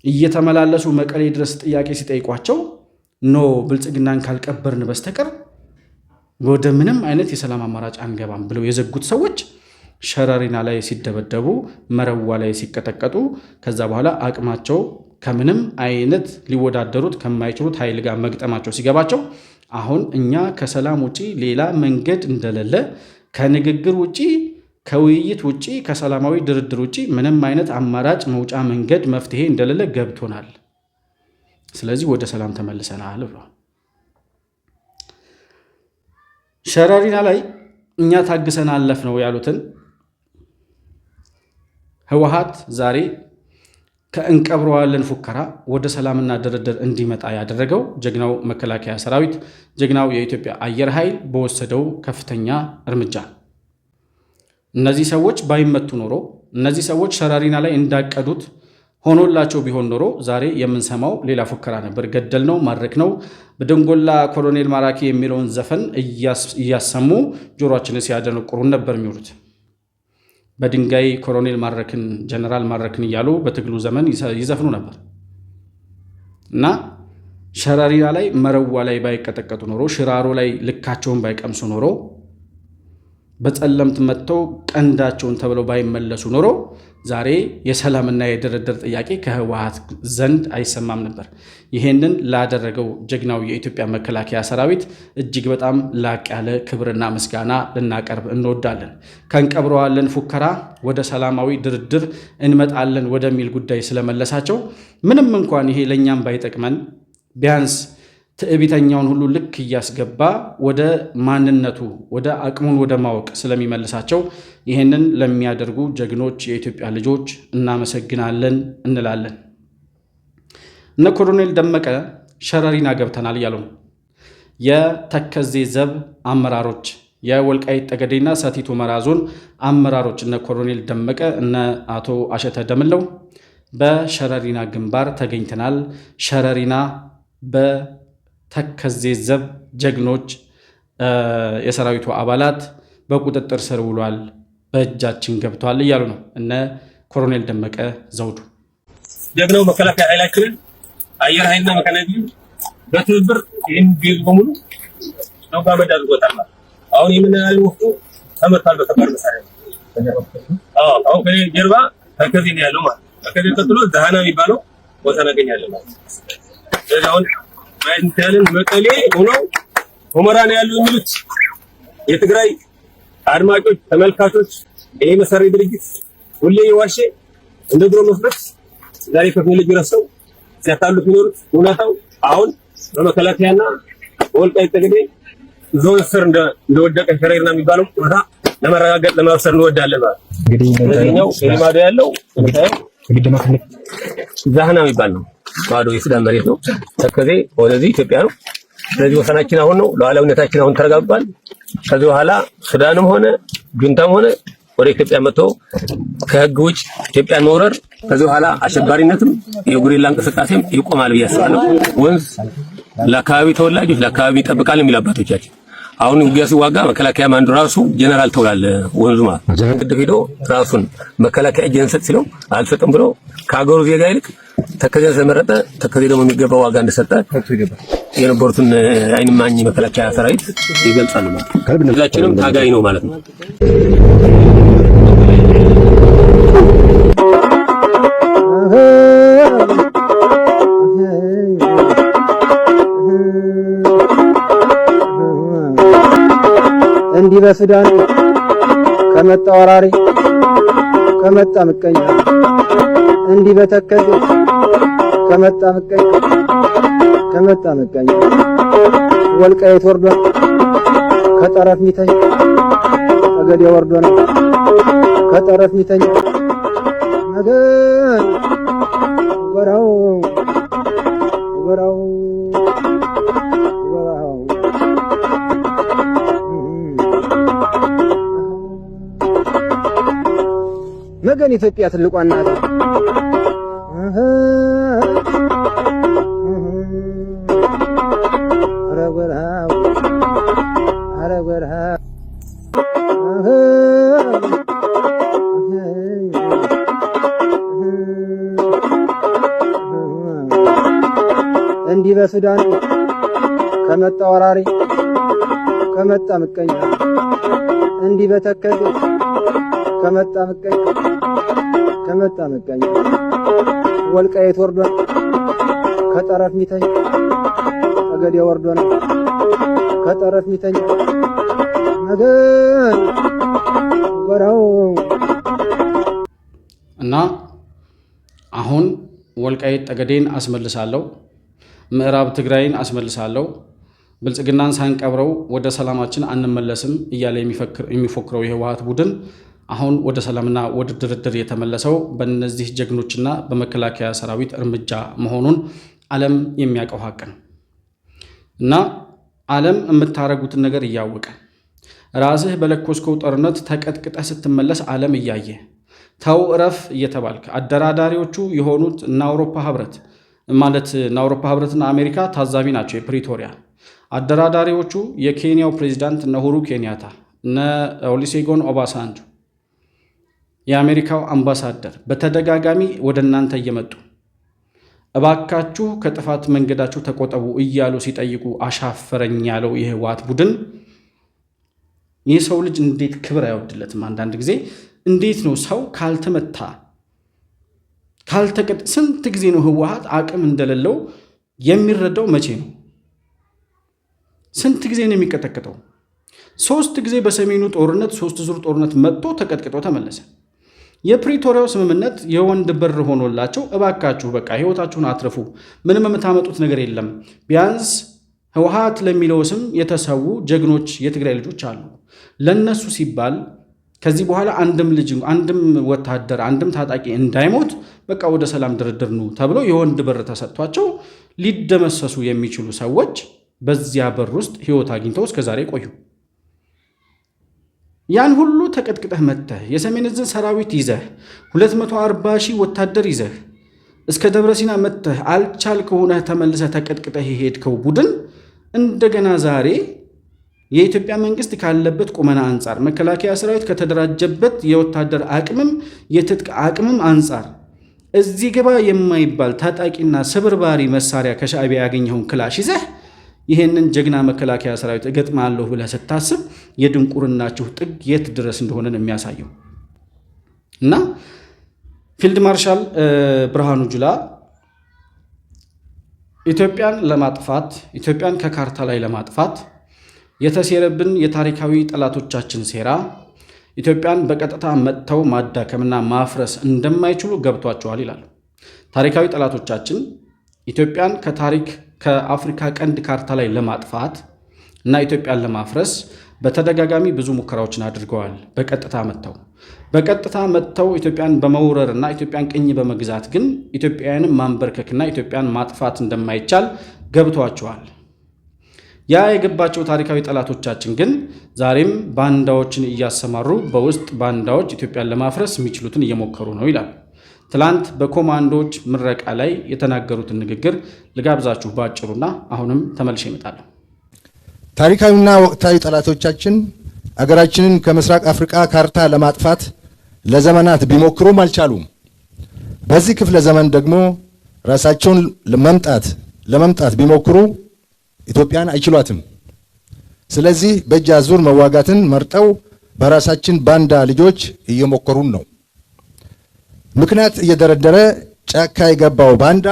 እየተመላለሱ መቀሌ ድረስ ጥያቄ ሲጠይቋቸው ኖ ብልጽግናን ካልቀበርን በስተቀር ወደ ምንም አይነት የሰላም አማራጭ አንገባም ብለው የዘጉት ሰዎች ሸረሪና ላይ ሲደበደቡ፣ መረዋ ላይ ሲቀጠቀጡ፣ ከዛ በኋላ አቅማቸው ከምንም አይነት ሊወዳደሩት ከማይችሉት ኃይል ጋር መግጠማቸው ሲገባቸው አሁን እኛ ከሰላም ውጪ ሌላ መንገድ እንደሌለ፣ ከንግግር ውጪ፣ ከውይይት ውጪ፣ ከሰላማዊ ድርድር ውጪ ምንም አይነት አማራጭ መውጫ መንገድ መፍትሄ እንደሌለ ገብቶናል። ስለዚህ ወደ ሰላም ተመልሰናል ብሏል። ሸረሪና ላይ እኛ ታግሰን አለፍ ነው ያሉትን ህወሓት ዛሬ ከእንቀብረዋለን ፉከራ ወደ ሰላምና ድርድር እንዲመጣ ያደረገው ጀግናው መከላከያ ሰራዊት፣ ጀግናው የኢትዮጵያ አየር ኃይል በወሰደው ከፍተኛ እርምጃ። እነዚህ ሰዎች ባይመቱ ኖሮ፣ እነዚህ ሰዎች ሸረሪና ላይ እንዳቀዱት ሆኖላቸው ቢሆን ኖሮ ዛሬ የምንሰማው ሌላ ፉከራ ነበር። ገደል ነው፣ ማድረክ ነው፣ በደንጎላ ኮሎኔል ማራኪ የሚለውን ዘፈን እያሰሙ ጆሮአችንን ሲያደነቁሩን ነበር የሚውሉት። በድንጋይ ኮሎኔል ማረክን፣ ጀነራል ማረክን እያሉ በትግሉ ዘመን ይዘፍኑ ነበር እና ሸረሪና ላይ መረዋ ላይ ባይቀጠቀጡ ኖሮ፣ ሽራሮ ላይ ልካቸውን ባይቀምሱ ኖሮ፣ በጸለምት መጥተው ቀንዳቸውን ተብለው ባይመለሱ ኖሮ ዛሬ የሰላምና የድርድር ጥያቄ ከህወሓት ዘንድ አይሰማም ነበር። ይሄንን ላደረገው ጀግናው የኢትዮጵያ መከላከያ ሰራዊት እጅግ በጣም ላቅ ያለ ክብርና ምስጋና ልናቀርብ እንወዳለን። ከእንቀብረዋለን ፉከራ ወደ ሰላማዊ ድርድር እንመጣለን ወደሚል ጉዳይ ስለመለሳቸው ምንም እንኳን ይሄ ለእኛም ባይጠቅመን ቢያንስ ትዕቢተኛውን ሁሉ ልክ እያስገባ ወደ ማንነቱ ወደ አቅሙን ወደ ማወቅ ስለሚመልሳቸው ይህንን ለሚያደርጉ ጀግኖች የኢትዮጵያ ልጆች እናመሰግናለን እንላለን። እነ ኮሎኔል ደመቀ ሸረሪና ገብተናል እያሉ ነው። የተከዜ ዘብ አመራሮች የወልቃይት ጠገዴና ሰቲት ሁመራ ዞን አመራሮች እነ ኮሎኔል ደመቀ እነ አቶ አሸተ ደምለው በሸረሪና ግንባር ተገኝተናል። ሸረሪና በተከዜ ዘብ ጀግኖች የሰራዊቱ አባላት በቁጥጥር ስር ውሏል፣ በእጃችን ገብቷል እያሉ ነው እነ ኮሎኔል ደመቀ ዘውዱ። ጀግናው መከላከያ ኃይላችንን አየር ኃይልና መካናይዝድ በትብብር ይህን ቢል በሙሉ ነው ጋመድ አድርጎታል። አሁን የምናየው ወቅቱ ተመርቷል በከባድ መሳሪያ። አሁን ከኔ ጀርባ ተከዜ ነው ያለው ማለት ነው። ተከዜ ቀጥሎ ዛሃና የሚባለው ቦታ እናገኛለን ማለት ነው። ስለዚህ አሁን ማየት እንችላለን። መቀሌ ሆነው ሁመራ ነው ያሉ የሚሉት የትግራይ አድማጮች ተመልካቾች፣ ይሄ መሰሪ ድርጅት ሁሌ የዋሸ እንደ ድሮ መስረት ዛሬ ቴክኖሎጂ ረስተው ሲያታሉት የሚኖሩት እውነታው አሁን በመከላከያና በወልቃይት ጠገዴ ዞን ስር እንደወደቀ ሸረሪና የሚባለው ቦታ ለማረጋገጥ ለማብሰር እንወዳለን ማለት እንግዲህ እንደኛው ማዶ ያለው ዛህና የሚባል ነው። ማዶ የሱዳን መሬት ነው። ተከዜ ወደዚህ ኢትዮጵያ ነው። ስለዚህ ወሰናችን አሁን ነው። ሉዓላዊነታችን አሁን ተረጋግጧል። ከዚህ በኋላ ሱዳንም ሆነ ጁንታም ሆነ ወደ ኢትዮጵያ መጥቶ ከህግ ውጭ ኢትዮጵያን መውረር ከዚህ በኋላ አሸባሪነትም የጉሪላ እንቅስቃሴም ይቆማል ብዬ አስባለሁ። ወንዝ ለአካባቢ ተወላጆች ለአካባቢ ይጠብቃል የሚሉ አባቶቻችን አሁን ውጊያ ሲዋጋ መከላከያ ማንዱ ራሱ ጀነራል ተውላለ ወንዙ ማለት ግድ ሄዶ ራሱን መከላከያ ጀንሰት ሲለው አልሰጥም ብሎ ከሀገሩ ዜጋ ይልቅ ተከዜ ተመረጠ። ተከዜ ደግሞ የሚገባው ዋጋ እንደሰጠ የነበሩትን አይንማኝ መከላከያ ሰራዊት ይገልጻሉ ማለት ነው። ሁላችንም ታጋይ ነው ማለት ነው። እንዲህ በሱዳን ከመጣ ወራሪ ከመጣ ምቀኛ እንዲህ በተከዜ ከመጣ ምቀኛ ከመጣ ምቀኛ ወልቃይት ወርዶ ከጠረፍ ሚተኛ ጠገዴ ወርዶ ነው ከጠረፍ ሚተኛ ነገር ወራው ወራው ወራው መገን ኢትዮጵያ ትልቋ እናት አረወራው አረወራው እንዲህ በሱዳን ከመጣ ወራሪ ከመጣ ምቀኛ እንዲህ በተከዜ ከመጣ ምቀኛ ከመጣ ምቀኛ ወልቃይት ወርዶ ከጠረፍ ሚተኛ ጠገዴ ወርዶ ነው ከጠረፍ ሚተኛ ነገር ወራው እና አሁን ወልቃይት ጠገዴን አስመልሳለሁ፣ ምዕራብ ትግራይን አስመልሳለሁ፣ ብልጽግናን ሳንቀብረው ወደ ሰላማችን አንመለስም እያለ የሚፎክረው የህወሓት ቡድን አሁን ወደ ሰላምና ወደ ድርድር የተመለሰው በእነዚህ ጀግኖችና በመከላከያ ሰራዊት እርምጃ መሆኑን ዓለም የሚያውቀው ሀቅ ነው እና ዓለም የምታረጉትን ነገር እያወቀ ራስህ በለኮስከው ጦርነት ተቀጥቅጠህ ስትመለስ ዓለም እያየ ተው እረፍ እየተባልክ አደራዳሪዎቹ የሆኑት እና አውሮፓ ህብረት ማለት እና አውሮፓ ህብረትና አሜሪካ ታዛቢ ናቸው። የፕሪቶሪያ አደራዳሪዎቹ የኬንያው ፕሬዝዳንት እነ ኡሁሩ ኬንያታ እነ ኦሉሴጉን ኦባሳንጆ የአሜሪካው አምባሳደር በተደጋጋሚ ወደ እናንተ እየመጡ እባካችሁ ከጥፋት መንገዳችሁ ተቆጠቡ እያሉ ሲጠይቁ አሻፈረኝ ያለው የህወሓት ቡድን ይህ ሰው ልጅ እንዴት ክብር አይወድለትም? አንዳንድ ጊዜ እንዴት ነው ሰው ካልተመታ ካልተቀጥ ስንት ጊዜ ነው ህወሓት አቅም እንደሌለው የሚረዳው? መቼ ነው? ስንት ጊዜ ነው የሚቀጠቅጠው? 3 ጊዜ በሰሜኑ ጦርነት 3 ዙር ጦርነት መጥቶ ተቀጥቅጦ ተመለሰ። የፕሪቶሪያው ስምምነት የወንድ በር ሆኖላቸው እባካችሁ በቃ ህይወታችሁን አትርፉ፣ ምንም የምታመጡት ነገር የለም፣ ቢያንስ ህወሓት ለሚለው ስም የተሰዉ ጀግኖች የትግራይ ልጆች አሉ፣ ለነሱ ሲባል ከዚህ በኋላ አንድም ወታደር አንድም ታጣቂ እንዳይሞት በቃ ወደ ሰላም ድርድር ነው ተብሎ የወንድ በር ተሰጥቷቸው ሊደመሰሱ የሚችሉ ሰዎች በዚያ በር ውስጥ ህይወት አግኝተው እስከዛሬ ቆዩ። ያን ሁሉ ተቀጥቅጠህ መጥተህ የሰሜን ዕዝን ሰራዊት ይዘህ 240 ሺህ ወታደር ይዘህ እስከ ደብረ ሲና መጥተህ አልቻልክ ሆነህ ተመልሰህ ተቀጥቅጠህ የሄድከው ቡድን እንደገና ዛሬ የኢትዮጵያ መንግስት ካለበት ቁመና አንጻር መከላከያ ሰራዊት ከተደራጀበት የወታደር አቅምም የትጥቅ አቅምም አንጻር እዚህ ገባ የማይባል ታጣቂና ስብርባሪ መሳሪያ ከሻዕቢያ ያገኘውን ክላሽ ይዘህ ይሄንን ጀግና መከላከያ ሰራዊት እገጥማለሁ ብለህ ስታስብ የድንቁርናችሁ ጥግ የት ድረስ እንደሆነ ነው የሚያሳየው። እና ፊልድ ማርሻል ብርሃኑ ጁላ ኢትዮጵያን ለማጥፋት ኢትዮጵያን ከካርታ ላይ ለማጥፋት የተሴረብን የታሪካዊ ጠላቶቻችን ሴራ ኢትዮጵያን በቀጥታ መጥተው ማዳከምና ማፍረስ እንደማይችሉ ገብቷቸዋል ይላሉ። ታሪካዊ ጠላቶቻችን ኢትዮጵያን ከአፍሪካ ቀንድ ካርታ ላይ ለማጥፋት እና ኢትዮጵያን ለማፍረስ በተደጋጋሚ ብዙ ሙከራዎችን አድርገዋል። በቀጥታ መጥተው ኢትዮጵያን በመውረርና ኢትዮጵያን ቅኝ በመግዛት ግን ኢትዮጵያውያንን ማንበርከክና ኢትዮጵያን ማጥፋት እንደማይቻል ገብቷቸዋል። ያ የገባቸው ታሪካዊ ጠላቶቻችን ግን ዛሬም ባንዳዎችን እያሰማሩ በውስጥ ባንዳዎች ኢትዮጵያን ለማፍረስ የሚችሉትን እየሞከሩ ነው ይላል። ትላንት በኮማንዶች ምረቃ ላይ የተናገሩትን ንግግር ልጋብዛችሁ ባጭሩና አሁንም ተመልሼ እመጣለሁ። ታሪካዊና ወቅታዊ ጠላቶቻችን አገራችንን ከምስራቅ አፍሪካ ካርታ ለማጥፋት ለዘመናት ቢሞክሩም አልቻሉም። በዚህ ክፍለ ዘመን ደግሞ ራሳቸውን ለመምጣት ቢሞክሩ ኢትዮጵያን አይችሏትም። ስለዚህ በእጅ አዙር መዋጋትን መርጠው በራሳችን ባንዳ ልጆች እየሞከሩን ነው። ምክንያት እየደረደረ ጫካ የገባው ባንዳ፣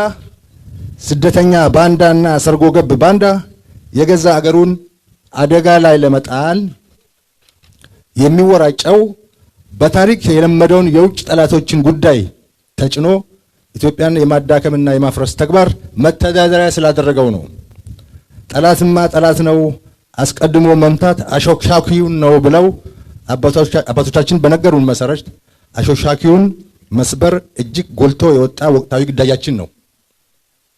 ስደተኛ ባንዳና ሰርጎ ገብ ባንዳ የገዛ አገሩን አደጋ ላይ ለመጣል የሚወራጨው በታሪክ የለመደውን የውጭ ጠላቶችን ጉዳይ ተጭኖ ኢትዮጵያን የማዳከምና የማፍረስ ተግባር መተዳደሪያ ስላደረገው ነው። ጠላትማ ጠላት ነው፣ አስቀድሞ መምታት አሾክሻኪውን ነው ብለው አባቶቻችን በነገሩን መሰረት አሾክሻኪውን መስበር እጅግ ጎልቶ የወጣ ወቅታዊ ግዳያችን ነው።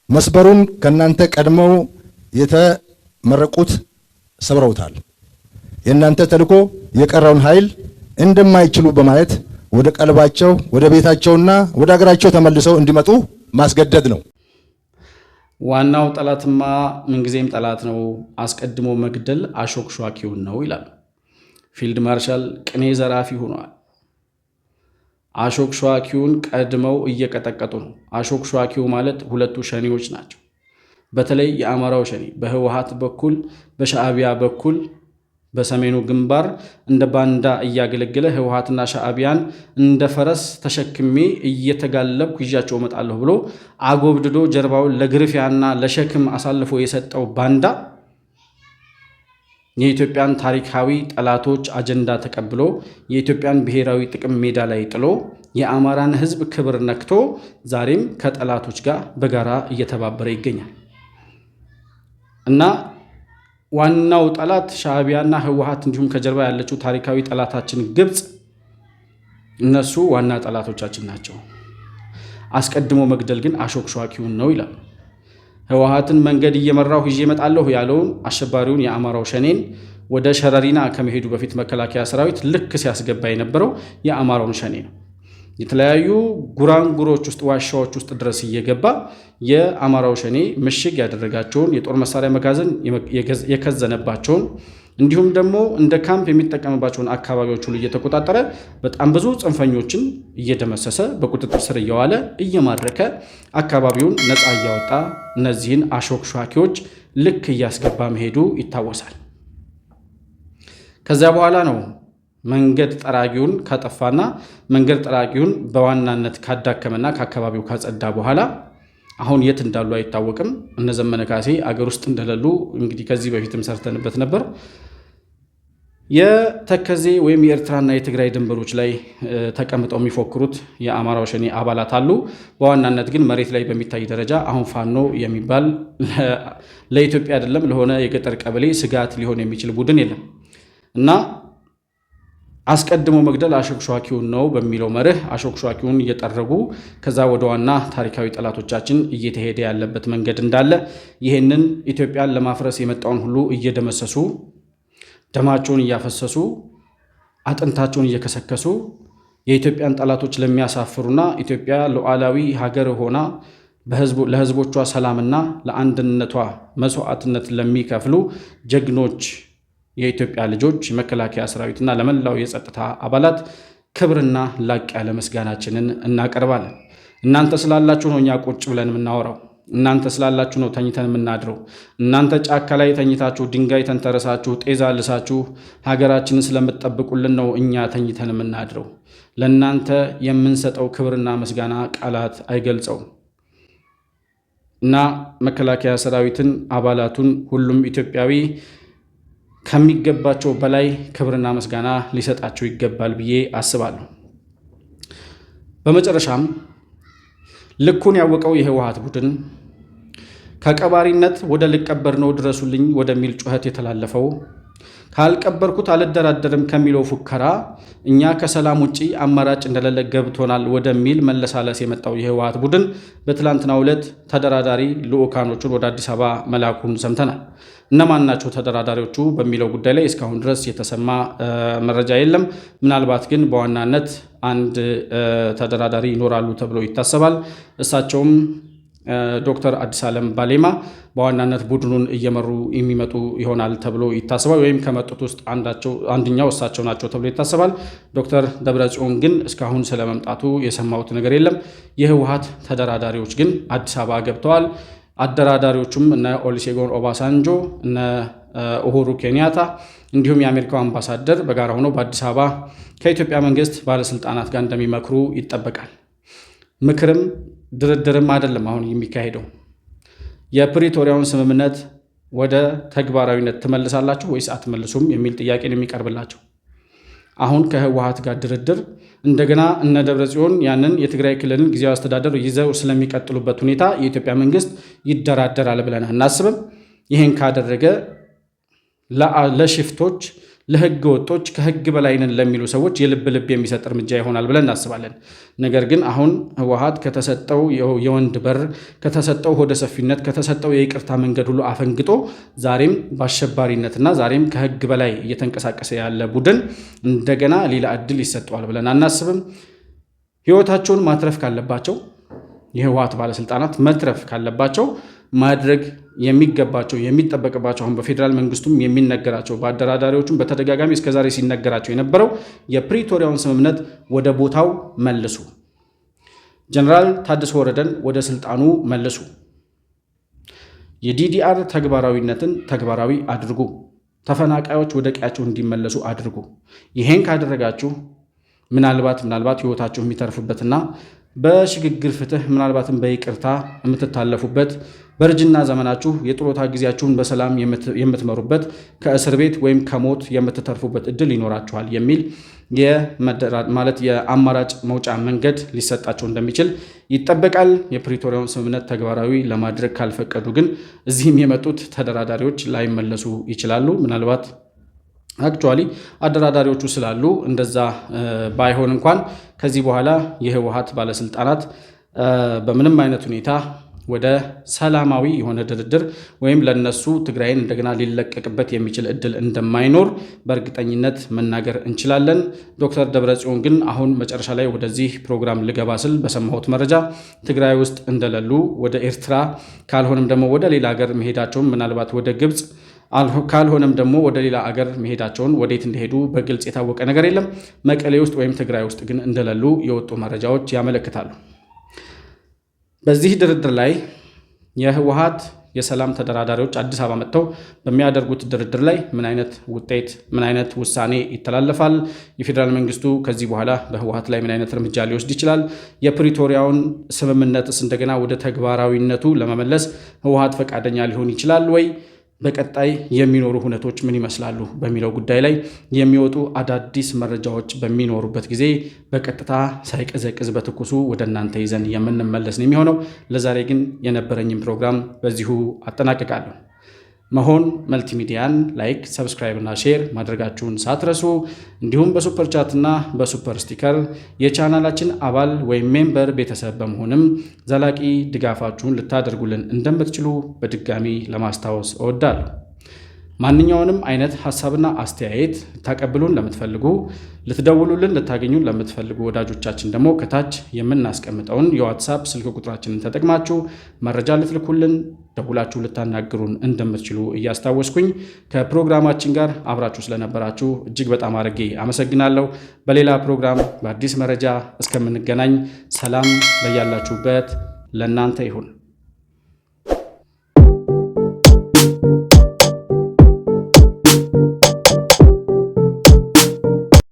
መስበሩን ከናንተ ቀድመው የተመረቁት ሰብረውታል። የናንተ ተልዕኮ የቀረውን ኃይል እንደማይችሉ በማየት ወደ ቀልባቸው ወደ ቤታቸውና ወደ አገራቸው ተመልሰው እንዲመጡ ማስገደድ ነው። ዋናው ጠላትማ ምንጊዜም ጠላት ነው፣ አስቀድሞ መግደል አሾክሿኪውን ነው ይላል። ፊልድ ማርሻል ቅኔ ዘራፊ ሆኗል። አሾክሿኪውን ቀድመው እየቀጠቀጡ ነው። አሾክሿኪው ማለት ሁለቱ ሸኔዎች ናቸው። በተለይ የአማራው ሸኔ በህወሓት በኩል በሻዕቢያ በኩል በሰሜኑ ግንባር እንደ ባንዳ እያገለገለ ህወሓትና ሻዕቢያን እንደ ፈረስ ተሸክሜ እየተጋለብኩ ይዣቸው እመጣለሁ ብሎ አጎብድዶ ጀርባውን ለግርፊያና ለሸክም አሳልፎ የሰጠው ባንዳ የኢትዮጵያን ታሪካዊ ጠላቶች አጀንዳ ተቀብሎ የኢትዮጵያን ብሔራዊ ጥቅም ሜዳ ላይ ጥሎ የአማራን ህዝብ ክብር ነክቶ ዛሬም ከጠላቶች ጋር በጋራ እየተባበረ ይገኛል እና ዋናው ጠላት ሻዕቢያና ህወሓት እንዲሁም ከጀርባ ያለችው ታሪካዊ ጠላታችን ግብጽ እነሱ ዋና ጠላቶቻችን ናቸው። አስቀድሞ መግደል ግን አሾክሿኪውን ነው ይላል። ህወሓትን መንገድ እየመራሁ ይዤ እመጣለሁ ያለውን አሸባሪውን የአማራው ሸኔን ወደ ሸረሪና ከመሄዱ በፊት መከላከያ ሰራዊት ልክ ሲያስገባ የነበረው የአማራውን ሸኔ ነው። የተለያዩ ጉራንጉሮች ውስጥ ዋሻዎች ውስጥ ድረስ እየገባ የአማራው ሸኔ ምሽግ ያደረጋቸውን የጦር መሳሪያ መጋዘን የከዘነባቸውን እንዲሁም ደግሞ እንደ ካምፕ የሚጠቀምባቸውን አካባቢዎች ሁሉ እየተቆጣጠረ በጣም ብዙ ጽንፈኞችን እየደመሰሰ በቁጥጥር ስር እየዋለ እየማረከ አካባቢውን ነፃ እያወጣ እነዚህን አሾክሿኪዎች ልክ እያስገባ መሄዱ ይታወሳል። ከዚያ በኋላ ነው መንገድ ጠራጊውን ካጠፋና መንገድ ጠራጊውን በዋናነት ካዳከመና ከአካባቢው ካጸዳ በኋላ አሁን የት እንዳሉ አይታወቅም። እነ ዘመነ ካሴ አገር ውስጥ እንደሌሉ እንግዲህ ከዚህ በፊትም ሰርተንበት ነበር። የተከዜ ወይም የኤርትራና የትግራይ ድንበሮች ላይ ተቀምጠው የሚፎክሩት የአማራው ሸኔ አባላት አሉ። በዋናነት ግን መሬት ላይ በሚታይ ደረጃ አሁን ፋኖ የሚባል ለኢትዮጵያ አይደለም ለሆነ የገጠር ቀበሌ ስጋት ሊሆን የሚችል ቡድን የለም እና አስቀድሞ መግደል አሾክሿኪውን ነው በሚለው መርህ አሾክሿኪውን እየጠረጉ ከዛ ወደ ዋና ታሪካዊ ጠላቶቻችን እየተሄደ ያለበት መንገድ እንዳለ ይህንን ኢትዮጵያን ለማፍረስ የመጣውን ሁሉ እየደመሰሱ ደማቸውን እያፈሰሱ አጥንታቸውን እየከሰከሱ የኢትዮጵያን ጠላቶች ለሚያሳፍሩና ኢትዮጵያ ሉዓላዊ ሀገር ሆና ለህዝቦቿ ሰላምና ለአንድነቷ መስዋዕትነት ለሚከፍሉ ጀግኖች የኢትዮጵያ ልጆች መከላከያ ሰራዊትና ለመላው የጸጥታ አባላት ክብርና ላቅ ያለ ምስጋናችንን እናቀርባለን። እናንተ ስላላችሁ ነው እኛ ቁጭ ብለን የምናወራው። እናንተ ስላላችሁ ነው ተኝተን የምናድረው። እናንተ ጫካ ላይ ተኝታችሁ ድንጋይ ተንተረሳችሁ ጤዛ ልሳችሁ ሀገራችንን ስለምትጠብቁልን ነው እኛ ተኝተን የምናድረው። ለእናንተ የምንሰጠው ክብርና ምስጋና ቃላት አይገልጸውም እና መከላከያ ሰራዊትን አባላቱን ሁሉም ኢትዮጵያዊ ከሚገባቸው በላይ ክብርና ምስጋና ሊሰጣቸው ይገባል ብዬ አስባለሁ። በመጨረሻም ልኩን ያወቀው የህወሓት ቡድን ከቀባሪነት ወደ ልቀበር ነው ድረሱልኝ ወደሚል ጩኸት የተላለፈው ካልቀበርኩት አልደራደርም ከሚለው ፉከራ እኛ ከሰላም ውጪ አማራጭ እንደሌለ ገብቶናል ወደሚል መለሳለስ የመጣው የህወሓት ቡድን በትላንትናው ዕለት ተደራዳሪ ልዑካኖቹን ወደ አዲስ አበባ መላኩን ሰምተናል። እነማን ናቸው ተደራዳሪዎቹ በሚለው ጉዳይ ላይ እስካሁን ድረስ የተሰማ መረጃ የለም። ምናልባት ግን በዋናነት አንድ ተደራዳሪ ይኖራሉ ተብሎ ይታሰባል። እሳቸውም ዶክተር አዲስ ዓለም ባሌማ በዋናነት ቡድኑን እየመሩ የሚመጡ ይሆናል ተብሎ ይታሰባል። ወይም ከመጡት ውስጥ አንደኛው እሳቸው ናቸው ተብሎ ይታሰባል። ዶክተር ደብረጽዮን ግን እስካሁን ስለመምጣቱ የሰማሁት ነገር የለም። የህወሓት ተደራዳሪዎች ግን አዲስ አበባ ገብተዋል። አደራዳሪዎቹም እነ ኦሉሴጉን ኦባሳንጆ፣ እነ ኡሁሩ ኬንያታ እንዲሁም የአሜሪካው አምባሳደር በጋራ ሆነው በአዲስ አበባ ከኢትዮጵያ መንግስት ባለስልጣናት ጋር እንደሚመክሩ ይጠበቃል። ምክርም ድርድርም አይደለም አሁን የሚካሄደው። የፕሪቶሪያውን ስምምነት ወደ ተግባራዊነት ትመልሳላችሁ ወይስ አትመልሱም የሚል ጥያቄ ነው የሚቀርብላቸው። አሁን ከህወሓት ጋር ድርድር እንደገና እነ ደብረጽዮን ያንን የትግራይ ክልልን ጊዜያዊ አስተዳደር ይዘው ስለሚቀጥሉበት ሁኔታ የኢትዮጵያ መንግስት ይደራደራል ብለን አናስብም። ይህን ካደረገ ለሽፍቶች፣ ለህገ ወጦች፣ ከህግ በላይ ነን ለሚሉ ሰዎች የልብ ልብ የሚሰጥ እርምጃ ይሆናል ብለን እናስባለን። ነገር ግን አሁን ህወሓት ከተሰጠው የወንድ በር፣ ከተሰጠው ሆደ ሰፊነት፣ ከተሰጠው የይቅርታ መንገድ ሁሉ አፈንግጦ ዛሬም በአሸባሪነትና ዛሬም ከህግ በላይ እየተንቀሳቀሰ ያለ ቡድን እንደገና ሌላ እድል ይሰጠዋል ብለን አናስብም። ህይወታቸውን ማትረፍ ካለባቸው የህወሓት ባለስልጣናት መትረፍ ካለባቸው ማድረግ የሚገባቸው የሚጠበቅባቸው አሁን በፌዴራል መንግስቱም የሚነገራቸው በአደራዳሪዎቹም በተደጋጋሚ እስከዛሬ ሲነገራቸው የነበረው የፕሪቶሪያውን ስምምነት ወደ ቦታው መልሱ፣ ጀነራል ታደሰ ወረደን ወደ ስልጣኑ መልሱ፣ የዲዲአር ተግባራዊነትን ተግባራዊ አድርጉ፣ ተፈናቃዮች ወደ ቀያቸው እንዲመለሱ አድርጉ። ይሄን ካደረጋችሁ ምናልባት ህይወታችሁ የሚተርፍበትና በሽግግር ፍትህ ምናልባትም በይቅርታ የምትታለፉበት በእርጅና ዘመናችሁ የጥሮታ ጊዜያችሁን በሰላም የምትመሩበት ከእስር ቤት ወይም ከሞት የምትተርፉበት እድል ይኖራችኋል የሚል የአማራጭ መውጫ መንገድ ሊሰጣቸው እንደሚችል ይጠበቃል። የፕሪቶሪያውን ስምምነት ተግባራዊ ለማድረግ ካልፈቀዱ ግን እዚህም የመጡት ተደራዳሪዎች ላይመለሱ ይችላሉ። ምናልባት አክቹዋሊ አደራዳሪዎቹ ስላሉ እንደዛ ባይሆን እንኳን ከዚህ በኋላ የህወሓት ባለስልጣናት በምንም አይነት ሁኔታ ወደ ሰላማዊ የሆነ ድርድር ወይም ለነሱ ትግራይን እንደገና ሊለቀቅበት የሚችል እድል እንደማይኖር በእርግጠኝነት መናገር እንችላለን። ዶክተር ደብረጽዮን ግን አሁን መጨረሻ ላይ ወደዚህ ፕሮግራም ልገባ ስል በሰማሁት መረጃ ትግራይ ውስጥ እንደሌሉ ወደ ኤርትራ ካልሆነም ደግሞ ወደ ሌላ ሀገር መሄዳቸውን ምናልባት ወደ ግብፅ ካልሆነም ደግሞ ወደ ሌላ አገር መሄዳቸውን ወዴት እንደሄዱ በግልጽ የታወቀ ነገር የለም። መቀሌ ውስጥ ወይም ትግራይ ውስጥ ግን እንደሌሉ የወጡ መረጃዎች ያመለክታሉ። በዚህ ድርድር ላይ የህወሓት የሰላም ተደራዳሪዎች አዲስ አበባ መጥተው በሚያደርጉት ድርድር ላይ ምን አይነት ውጤት ምን አይነት ውሳኔ ይተላለፋል? የፌዴራል መንግስቱ ከዚህ በኋላ በህወሓት ላይ ምን አይነት እርምጃ ሊወስድ ይችላል? የፕሪቶሪያውን ስምምነትስ እንደገና ወደ ተግባራዊነቱ ለመመለስ ህወሓት ፈቃደኛ ሊሆን ይችላል ወይ? በቀጣይ የሚኖሩ ሁነቶች ምን ይመስላሉ በሚለው ጉዳይ ላይ የሚወጡ አዳዲስ መረጃዎች በሚኖሩበት ጊዜ በቀጥታ ሳይቀዘቅዝ በትኩሱ ወደ እናንተ ይዘን የምንመለስ ነው የሚሆነው። ለዛሬ ግን የነበረኝን ፕሮግራም በዚሁ አጠናቅቃለሁ። መሆን መልቲሚዲያን ላይክ፣ ሰብስክራይብ እና ሼር ማድረጋችሁን ሳትረሱ እንዲሁም በሱፐር ቻት እና በሱፐር ስቲከር የቻናላችን አባል ወይም ሜምበር ቤተሰብ በመሆንም ዘላቂ ድጋፋችሁን ልታደርጉልን እንደምትችሉ በድጋሚ ለማስታወስ እወዳለሁ። ማንኛውንም አይነት ሐሳብና አስተያየት ልታቀብሉን ለምትፈልጉ ልትደውሉልን ልታገኙን ለምትፈልጉ ወዳጆቻችን ደግሞ ከታች የምናስቀምጠውን የዋትሳፕ ስልክ ቁጥራችንን ተጠቅማችሁ መረጃ ልትልኩልን ደውላችሁ ልታናግሩን እንደምትችሉ እያስታወስኩኝ ከፕሮግራማችን ጋር አብራችሁ ስለነበራችሁ እጅግ በጣም አድርጌ አመሰግናለሁ። በሌላ ፕሮግራም በአዲስ መረጃ እስከምንገናኝ ሰላም በያላችሁበት ለእናንተ ይሁን።